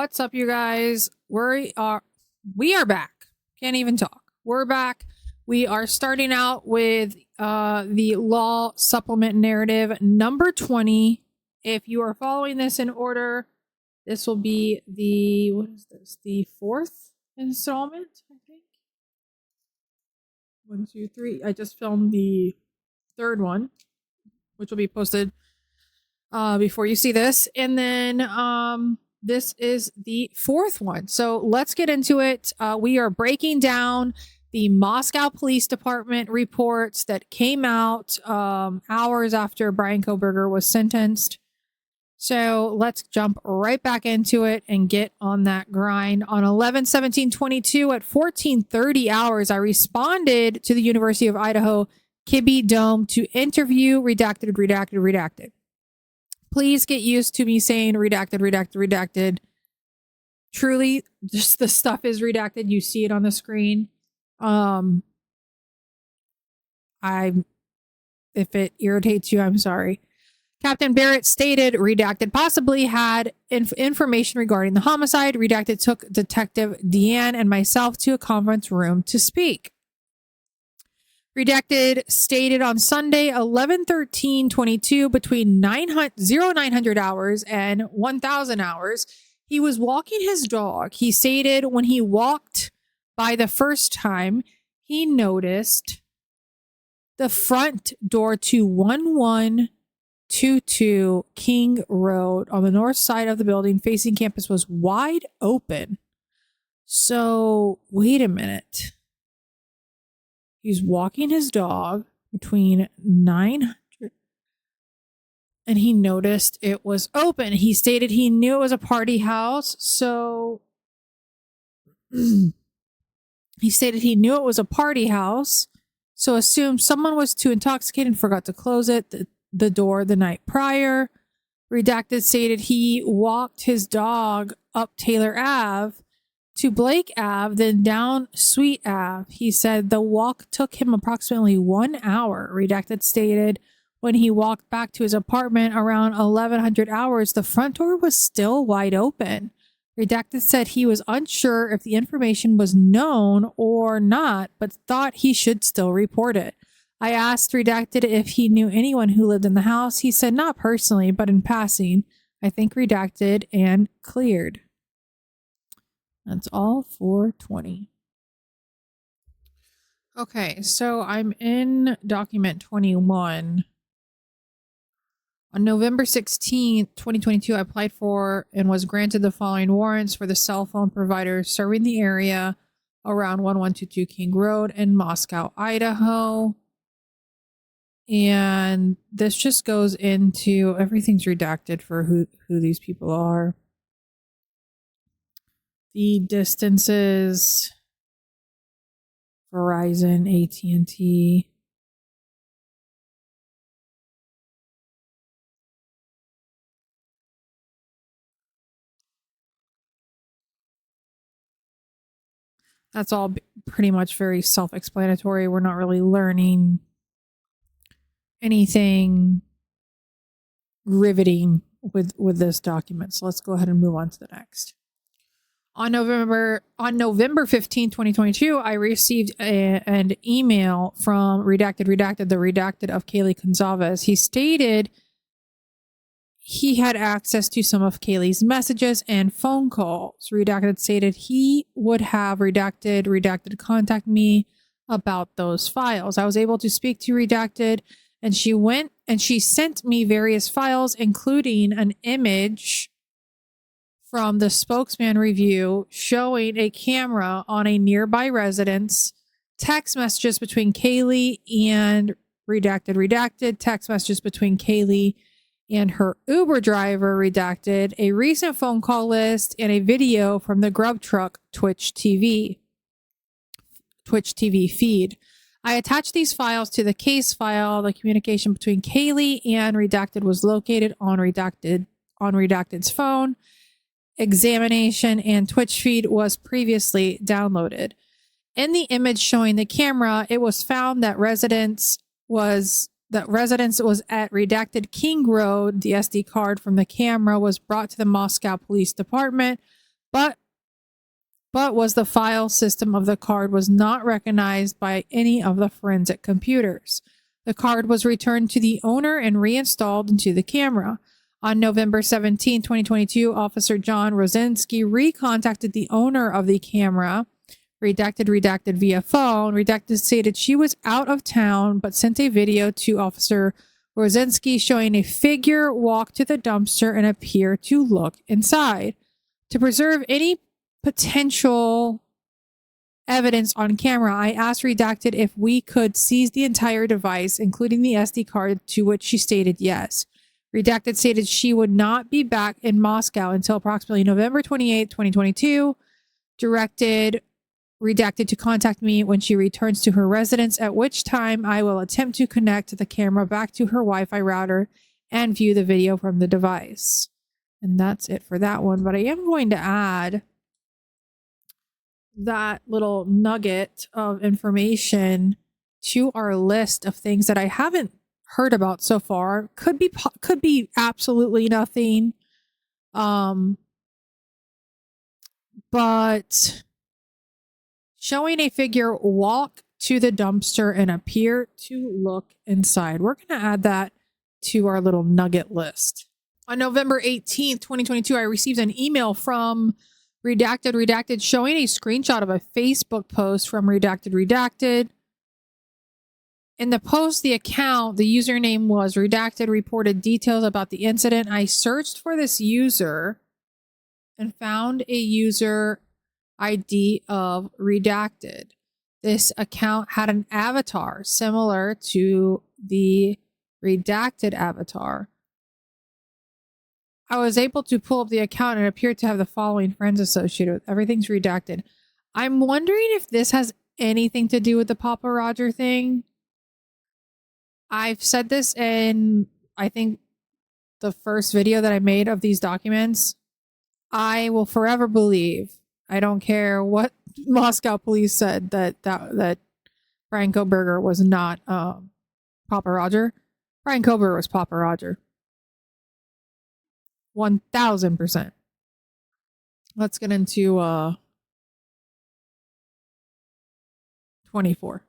What's up, you guys? We are back. Can't even talk. We're back. We are starting out with the law supplement narrative number 20. If you are following this in order, this will be the fourth installment, I think. 1, 2, 3. I just filmed the third one, which will be posted before you see this. And then this is the fourth one. So let's get into it. We are breaking down the Moscow Police Department reports that came out hours after Brian Kohberger was sentenced. So let's jump right back into it and get on that grind. On 11/17/22 at 14:30 hours, I responded to the University of Idaho Kibbe Dome to interview redacted. Please get used to me saying redacted. Truly, just the stuff is redacted. You see it on the screen. If it irritates you, I'm sorry. Captain Barrett stated redacted possibly had information regarding the homicide. Redacted took Detective Deanne and myself to a conference room to speak. Redacted stated on Sunday, 11/13/22, between 0900 hours and 1000 hours, he was walking his dog. He stated when he walked by the first time, he noticed the front door to 1122 King Road on the north side of the building facing campus was wide open. So, wait a minute. He's walking his dog between 900 and he noticed it was open. He stated he knew it was a party house. So he stated he knew it was a party house. So assumed someone was too intoxicated and forgot to close the door the night prior. Redacted stated he walked his dog up Taylor Ave to Blake Ave, then down Sweet Ave. He said the walk took him approximately 1 hour. Redacted stated when he walked back to his apartment around 1100 hours, the front door was still wide open. Redacted said he was unsure if the information was known or not, but thought he should still report it. I asked Redacted if he knew anyone who lived in the house. He said not personally, but in passing. I think Redacted and cleared. That's all for 20. Okay, so I'm in document 21. On November 16th, 2022, I applied for and was granted the following warrants for the cell phone provider serving the area around 1122 King Road in Moscow, Idaho. And this just goes into everything's redacted for who these people are. The distances, Verizon, AT&T. That's all pretty much very self-explanatory. We're not really learning anything riveting with this document. So let's go ahead and move on to the next. On November 15, 2022, I received an email from the redacted of Kaylee Gonzalez. He stated he had access to some of Kaylee's messages and phone calls. Redacted stated he would have redacted contact me about those files. I was able to speak to Redacted, and she sent me various files, including an image from the spokesman review showing a camera on a nearby residence, text messages between Kaylee and redacted, text messages between Kaylee and her Uber driver, Redacted, a recent phone call list, and a video from the Grub Truck Twitch TV feed. I attached these files to the case file. The communication between Kaylee and Redacted was located on Redacted's phone. Examination and Twitch feed was previously downloaded. In the image showing the camera, it was found that residence was at Redacted King Road. The SD card from the camera was brought to the Moscow Police Department. but was the file system of the card was not recognized by any of the forensic computers. The card was returned to the owner and reinstalled into the camera. On November 17, 2022, Officer John Rosinski recontacted the owner of the camera, redacted via phone. Redacted stated she was out of town, but sent a video to Officer Rosinski showing a figure walk to the dumpster and appear to look inside. To preserve any potential evidence on camera, I asked Redacted if we could seize the entire device, including the SD card, to which she stated yes. Redacted stated she would not be back in Moscow until approximately November 28, 2022. Directed Redacted to contact me when she returns to her residence, at which time I will attempt to connect the camera back to her Wi-Fi router and view the video from the device. And that's it for that one. But I am going to add that little nugget of information to our list of things that I haven't heard about so far. Could be absolutely nothing. But showing a figure walk to the dumpster and appear to look inside. We're going to add that to our little nugget list. On November 18th, 2022, I received an email from Redacted showing a screenshot of a Facebook post from Redacted. In the post, the username was Redacted, reported details about the incident. I searched for this user and found a user ID of Redacted. This account had an avatar similar to the Redacted avatar. I was able to pull up the account and it appeared to have the following friends associated with everything's Redacted. I'm wondering if this has anything to do with the Papa Roger thing. I've said this in, I think, the first video that I made of these documents. I will forever believe, I don't care what Moscow police said, that Brian Koberger was not Papa Roger. Brian Koberger was Papa Roger. 1000%. Let's get into 24.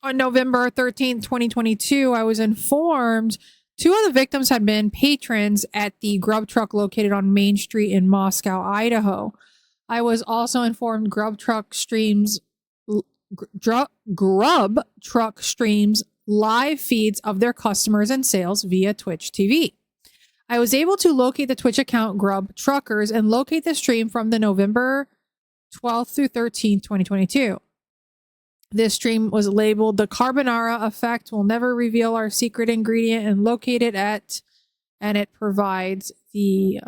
On November 13th, 2022, I was informed 2 of the victims had been patrons at the grub truck located on Main Street in Moscow, Idaho. I was also informed Grub Truck streams live feeds of their customers and sales via Twitch TV. I was able to locate the Twitch account Grub Truckers and locate the stream from the November 12th through 13th, 2022. This stream was labeled The Carbonara Effect Will Never Reveal Our Secret Ingredient and located at, and it provides the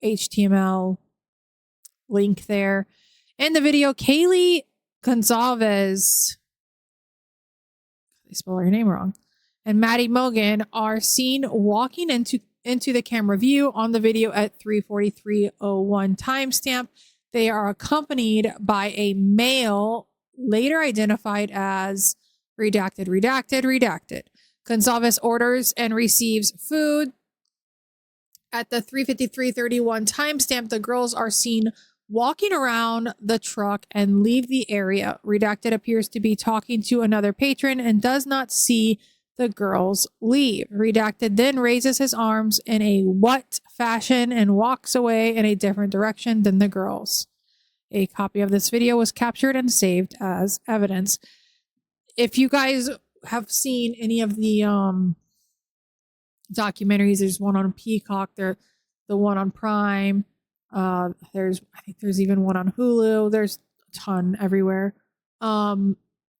HTML link there. In the video, Kaylee Gonzalez, I spell her name wrong, and Maddie Mogan are seen walking into the camera view on the video at 3:43:01 timestamp. They are accompanied by a male later identified as Redacted. Gonzalez orders and receives food. At the 3:53:31 timestamp, the girls are seen walking around the truck and leave the area. Redacted appears to be talking to another patron and does not see the girls leave. Redacted then raises his arms in a what fashion and walks away in a different direction than the girls. A copy of this video was captured and saved as evidence. If you guys have seen any of the documentaries, there's one on Peacock, the one on Prime. I think there's even one on Hulu. There's a ton everywhere.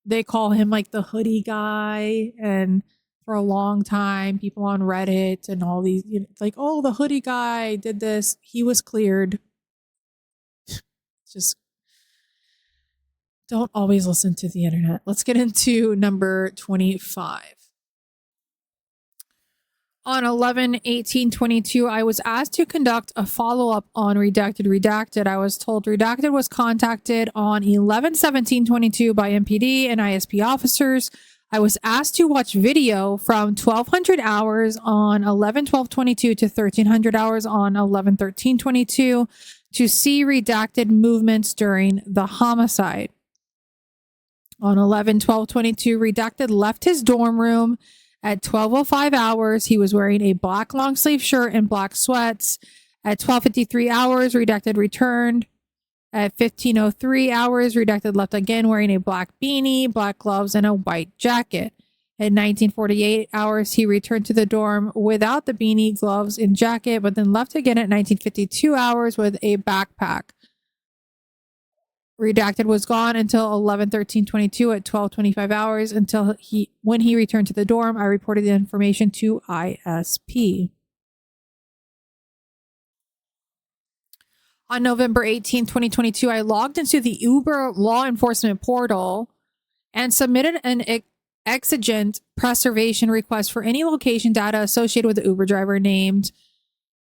They call him like the hoodie guy, and for a long time, people on Reddit and all these, it's like, oh, the hoodie guy did this. He was cleared. Just don't always listen to the internet. Let's get into number 25. On 11/18/22, I was asked to conduct a follow-up on Redacted. I was told Redacted was contacted on 11/17/22 by MPD and ISP officers. I was asked to watch video from 1200 hours on 11/12/22 to 1300 hours on 11/13/22 to see redacted movements during the homicide. On 11/12/22, redacted left his dorm room at 12:05 hours. He was wearing a black long sleeve shirt and black sweats. At 12:53 hours, redacted returned. At 15:03 hours, redacted left again wearing a black beanie, black gloves, and a white jacket. At 19:48 hours, he returned to the dorm without the beanie, gloves, and jacket, but then left again at 19:52 hours with a backpack. Redacted was gone until 11/13/22 at 12:25 hours when he returned to the dorm. I reported the information to ISP. On November 18, 2022, I logged into the Uber law enforcement portal and submitted an exigent preservation request for any location data associated with the Uber driver named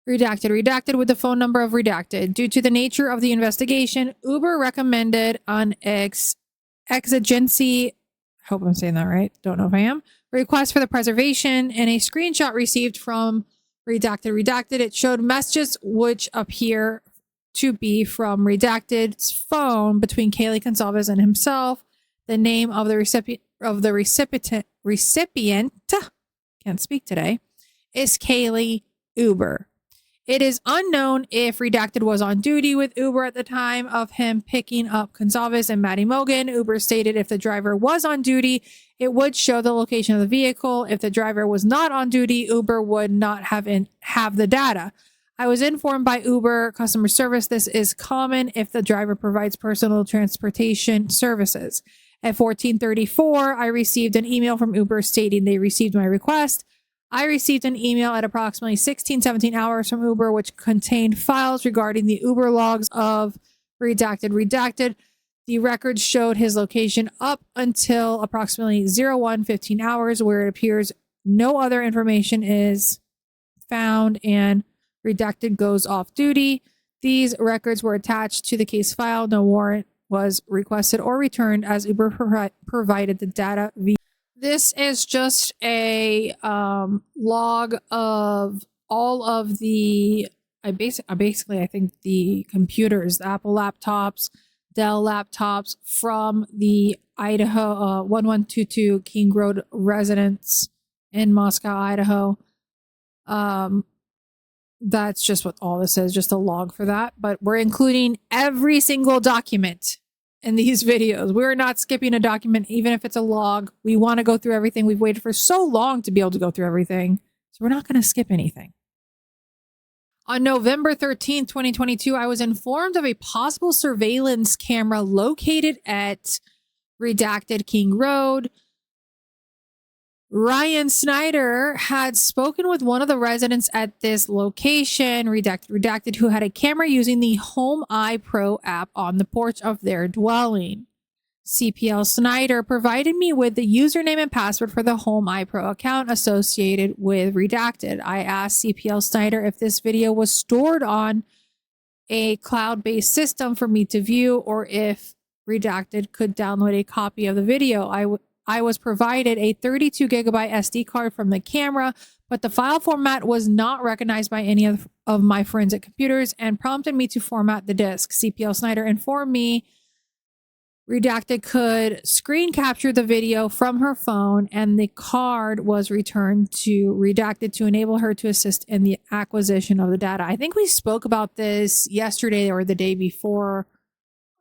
redacted with the phone number of redacted. Due to the nature of the investigation, Uber recommended an exigency, hope I'm saying that right, don't know if I am, request for the preservation, and a screenshot received from redacted. It showed messages which appear to be from redacted's phone between Kaylee Gonzalez and himself. The name of the recipient can't speak today, is Kaylee Uber. It is unknown if redacted was on duty with Uber at the time of him picking up Gonzalez and Maddie Mogan. Uber stated if the driver was on duty, it would show the location of the vehicle. If the driver was not on duty, Uber would not have the data. I was informed by Uber customer service this is common if the driver provides personal transportation services. At 14:34, I received an email from Uber stating they received my request. I received an email at approximately 16-17 hours from Uber, which contained files regarding the Uber logs of redacted. The records showed his location up until approximately 01:15 hours, where it appears no other information is found and redacted goes off duty. These records were attached to the case file. No warrant was requested or returned as Uber provided the data. This is just a log of all of the, I think the computers, the Apple laptops, Dell laptops from the Idaho 1122 King Road residence in Moscow, Idaho. That's just what all this is, just a log for that. But we're including every single document in these videos. We're not skipping a document, even if it's a log. We want to go through everything. We've waited for so long to be able to go through everything. So we're not going to skip anything. On November 13th, 2022, I was informed of a possible surveillance camera located at redacted King Road. Ryan Snyder had spoken with one of the residents at this location, redacted, who had a camera using the Home Eye Pro app on the porch of their dwelling. CPL Snyder provided me with the username and password for the Home Eye Pro account associated with redacted. I asked CPL Snyder if this video was stored on a cloud-based system for me to view, or if redacted could download a copy of the video. I was provided a 32 gigabyte SD card from the camera, but the file format was not recognized by any of my forensic computers and prompted me to format the disk. CPL Snyder informed me redacted could screen capture the video from her phone, and the card was returned to redacted to enable her to assist in the acquisition of the data. I think we spoke about this yesterday or the day before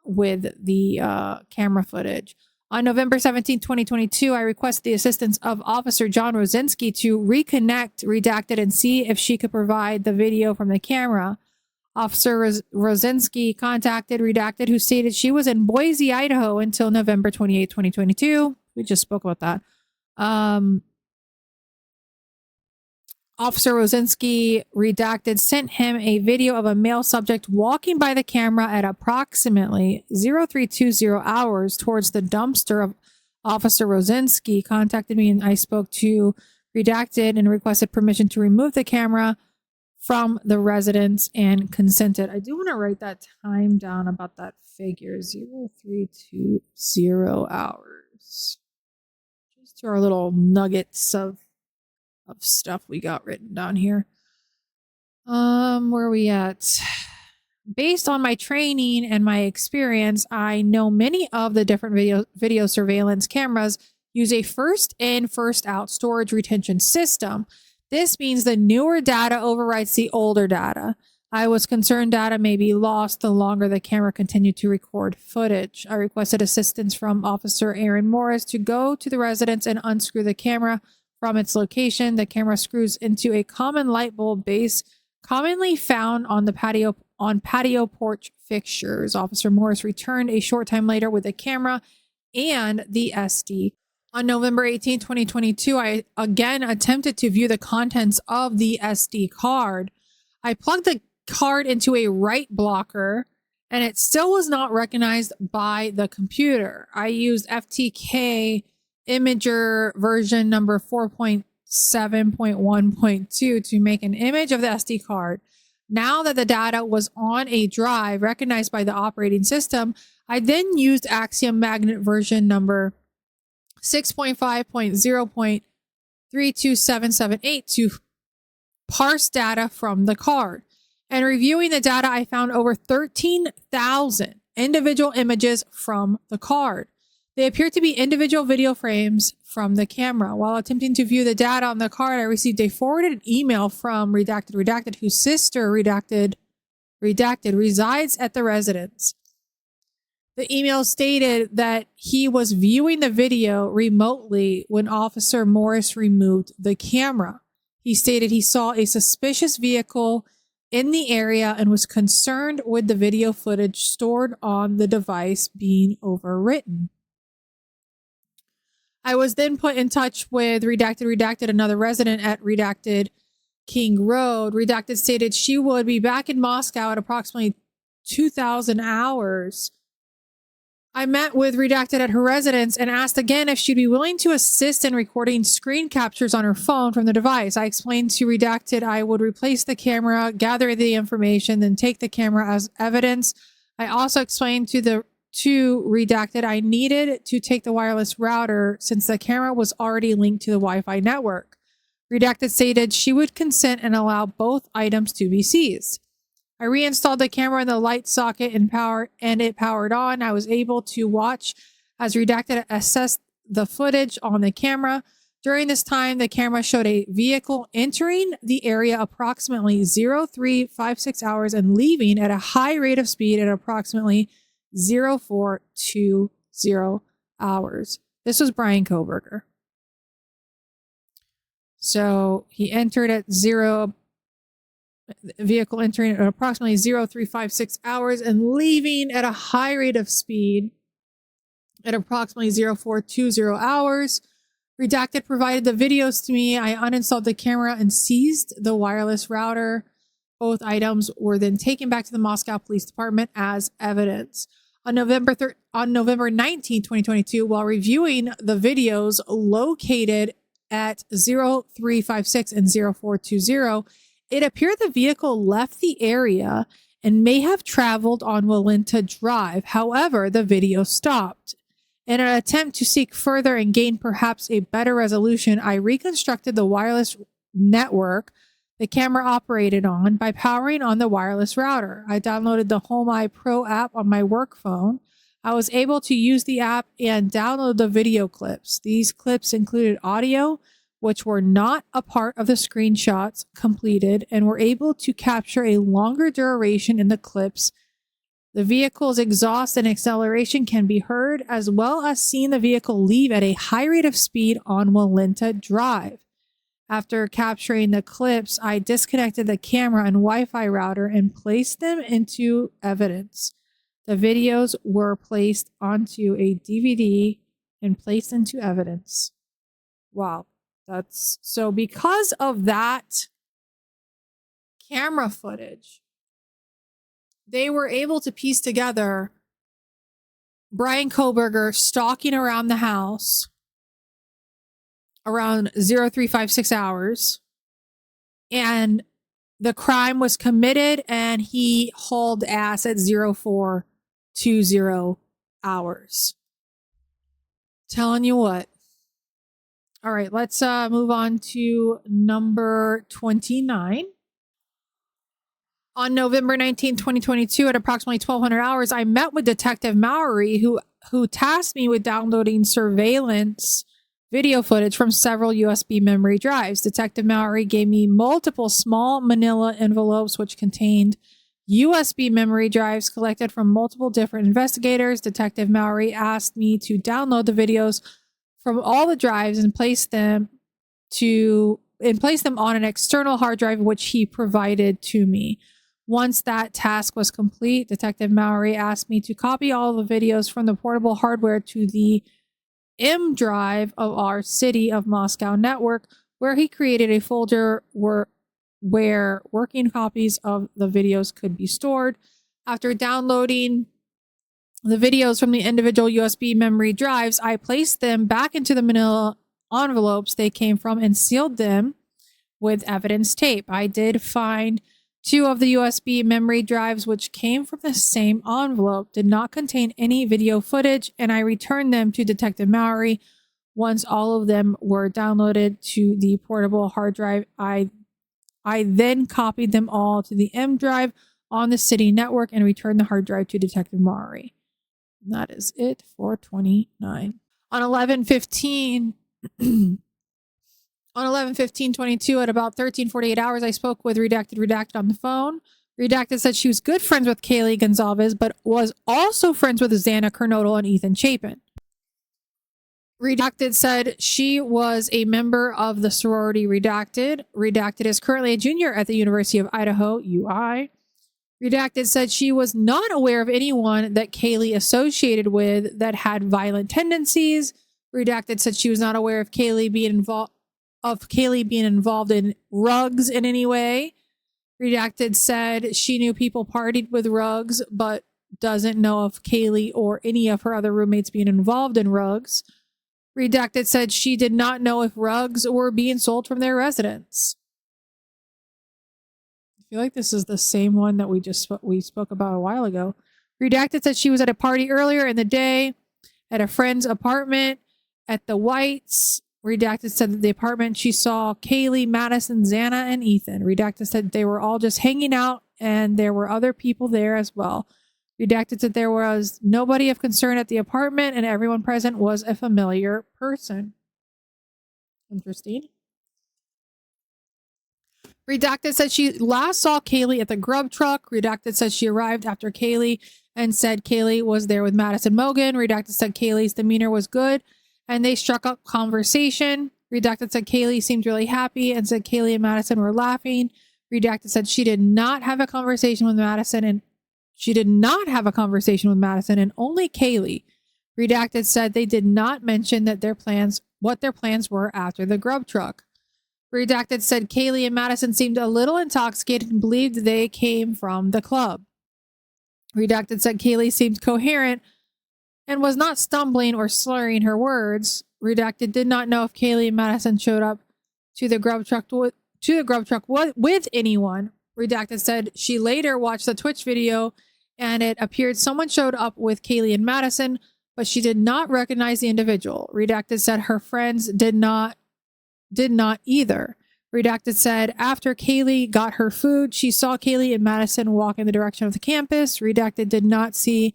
with the camera footage. On November 17, 2022, I requested the assistance of Officer John Rosinski to reconnect redacted and see if she could provide the video from the camera. Officer Rosinski contacted redacted, who stated she was in Boise, Idaho until November 28, 2022. We just spoke about that. Officer Rosinski, redacted, sent him a video of a male subject walking by the camera at approximately 0320 hours towards the dumpster. Officer Rosinski contacted me and I spoke to redacted and requested permission to remove the camera from the residence and consented. I do want to write that time down about that figure, 0320 hours. Just to our little nuggets of stuff we got written down here. Where are we at? Based on my training and my experience, I know many of the different video surveillance cameras use a first in, first out storage retention system. This means the newer data overwrites the older data. I was concerned data may be lost the longer the camera continued to record footage. I requested assistance from Officer Aaron Morris to go to the residence and unscrew the camera from its location. The camera screws into a common light bulb base commonly found on the patio porch fixtures. Officer Morris returned a short time later with the camera and the SD. On November 18, 2022, I again attempted to view the contents of the SD card. I plugged the card into a write blocker and it still was not recognized by the computer. I used FTK Imager version number 4.7.1.2 to make an image of the SD card. Now that the data was on a drive recognized by the operating system, I then used Axiom Magnet version number 6.5.0.32778 to parse data from the card. And reviewing the data, I found over 13,000 individual images from the card. They appear to be individual video frames from the camera. While attempting to view the data on the card, I received a forwarded email from Redacted, whose sister, Redacted, resides at the residence. The email stated that he was viewing the video remotely when Officer Morris removed the camera. He stated he saw a suspicious vehicle in the area and was concerned with the video footage stored on the device being overwritten. I was then put in touch with Redacted, another resident at Redacted King Road. Redacted stated she would be back in Moscow at approximately 2,000 hours. I met with Redacted at her residence and asked again if she'd be willing to assist in recording screen captures on her phone from the device. I explained to Redacted I would replace the camera, gather the information, then take the camera as evidence. I also explained to Redacted I needed to take the wireless router since the camera was already linked to the Wi-Fi network. Redacted stated she would consent and allow both items to be seized. I reinstalled the camera in the light socket and it powered on. I was able to watch as Redacted assessed the footage on the camera. During this time, the camera showed a vehicle entering the area approximately 0356 hours and leaving at a high rate of speed at approximately 0420 hours. This was Brian Koberger. So he entered at vehicle entering at approximately 0356 hours and leaving at a high rate of speed at approximately 0420 hours. Redacted provided the videos to me. I uninstalled the camera and seized the wireless router. Both items were then taken back to the Moscow Police Department as evidence. On November 19, 2022, while reviewing the videos located at 0356 and 0420, it appeared the vehicle left the area and may have traveled on Walinta Drive. However, the video stopped. In an attempt to seek further and gain perhaps a better resolution, I reconstructed the wireless network the camera operated on by powering on the wireless router. I downloaded the HomeEye Pro app on my work phone. I was able to use the app and download the video clips. These clips included audio, which were not a part of the screenshots completed, and were able to capture a longer duration in the clips. The vehicle's exhaust and acceleration can be heard, as well as seeing the vehicle leave at a high rate of speed on Walinta Drive. After capturing the clips, I disconnected the camera and Wi-Fi router and placed them into evidence. The videos were placed onto a DVD and placed into evidence. Wow. That's so because of that camera footage, they were able to piece together Brian Koberger stalking around the house around 0356 hours, and the crime was committed and he hauled ass at 0420 hours. Telling you what, All right, let's move on to number 29. On November 19, 2022, at approximately 1200 hours, I met with Detective Mowry, who tasked me with downloading surveillance video footage from several USB memory drives. Detective Mowry gave me multiple small manila envelopes which contained USB memory drives collected from multiple different investigators. Detective Mowry asked me to download the videos from all the drives and place them on an external hard drive which he provided to me. Once that task was complete, Detective Mowry asked me to copy all the videos from the portable hardware to the M drive of our City of Moscow network, where he created a folder where working copies of the videos could be stored. After downloading the videos from the individual USB memory drives, I placed them back into the manila envelopes they came from and sealed them with evidence tape. I did find 2 of the USB memory drives which came from the same envelope, did not contain any video footage, and I returned them to Detective Mowry. Once all of them were downloaded to the portable hard drive, I then copied them all to the M drive on the city network and returned the hard drive to Detective Mowry. And that is it for 29. On 11/15 On 11/15/22 at about 13:48 hours, I spoke with Redacted on the phone. Redacted said she was good friends with Kaylee Gonzalez, but was also friends with Xana Kernodle and Ethan Chapin. Redacted said she was a member of the sorority Redacted. Redacted is currently a junior at the University of Idaho, UI. Redacted said she was not aware of anyone that Kaylee associated with that had violent tendencies. Redacted said she was not aware of Kaylee being involved in Ruggs in any way. Redacted said she knew people partied with Ruggs, but doesn't know of Kaylee or any of her other roommates being involved in Ruggs. Redacted said she did not know if Ruggs were being sold from their residence. I feel like this is the same one that we spoke about a while ago. Redacted said she was at a party earlier in the day at a friend's apartment at the Whites. Redacted said that the apartment she saw Kaylee, Madison, Xana, and Ethan. Redacted said they were all just hanging out and there were other people there as well. Redacted said there was nobody of concern at the apartment and everyone present was a familiar person. Interesting. Redacted said she last saw Kaylee at the grub truck. Redacted said she arrived after Kaylee and said Kaylee was there with Madison Mogan. Redacted said Kaylee's demeanor was good and they struck up conversation. Redacted said Kaylee seemed really happy and said Kaylee and Madison were laughing. Redacted said she did not have a conversation with Madison and only Kaylee. Redacted said they did not mention that what their plans were after the grub truck. Redacted said Kaylee and Madison seemed a little intoxicated and believed they came from the club. Redacted said Kaylee seemed coherent and was not stumbling or slurring her words. Redacted did not know if Kaylee and Madison showed up to the grub truck with anyone. Redacted said she later watched the Twitch video and it appeared someone showed up with Kaylee and Madison, but she did not recognize the individual. Redacted said her friends did not either. Redacted said after Kaylee got her food, she saw Kaylee and Madison walk in the direction of the campus. Redacted did not see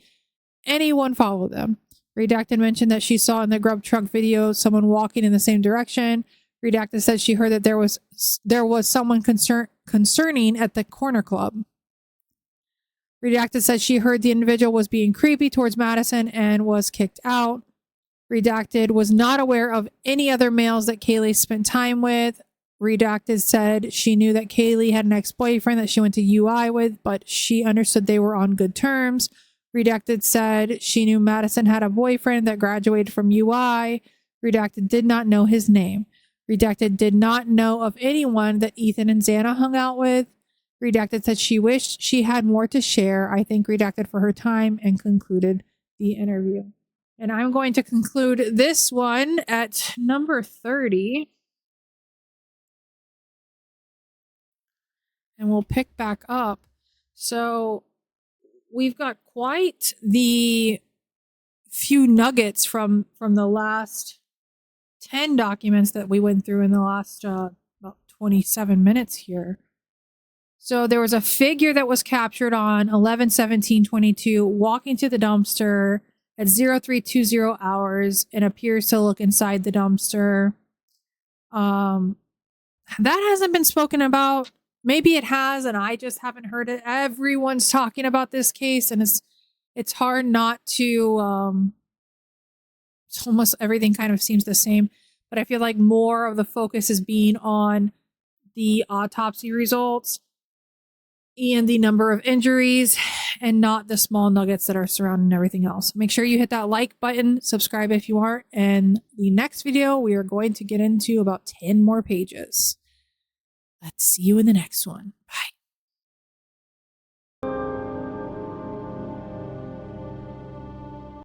anyone follow them. Redacted mentioned that she saw in the grub truck video someone walking in the same direction. Redacted said she heard that there was someone concerning at the corner club. Redacted said she heard the individual was being creepy towards Madison and was kicked out. Redacted was not aware of any other males that Kaylee spent time with. Redacted said she knew that Kaylee had an ex-boyfriend that she went to UI with, but she understood they were on good terms. Redacted said she knew Madison had a boyfriend that graduated from UI. Redacted did not know his name. Redacted did not know of anyone that Ethan and Xana hung out with. Redacted said she wished she had more to share. I thank Redacted for her time and concluded the interview. And I'm going to conclude this one at number 30. And we'll pick back up. So we've got quite the few nuggets from the last 10 documents that we went through in the last about 27 minutes here. So there was a figure that was captured on 11/17/22 walking to the dumpster at 0320 hours and appears to look inside the dumpster. That hasn't been spoken about. Maybe it has, and I just haven't heard it. Everyone's talking about this case, and it's hard not to. It's almost everything kind of seems the same, but I feel like more of the focus is being on the autopsy results and the number of injuries, and not the small nuggets that are surrounding everything else. Make sure you hit that like button, subscribe if you aren't, and the next video we are going to get into about 10 more pages. Let's see you in the next one. Bye.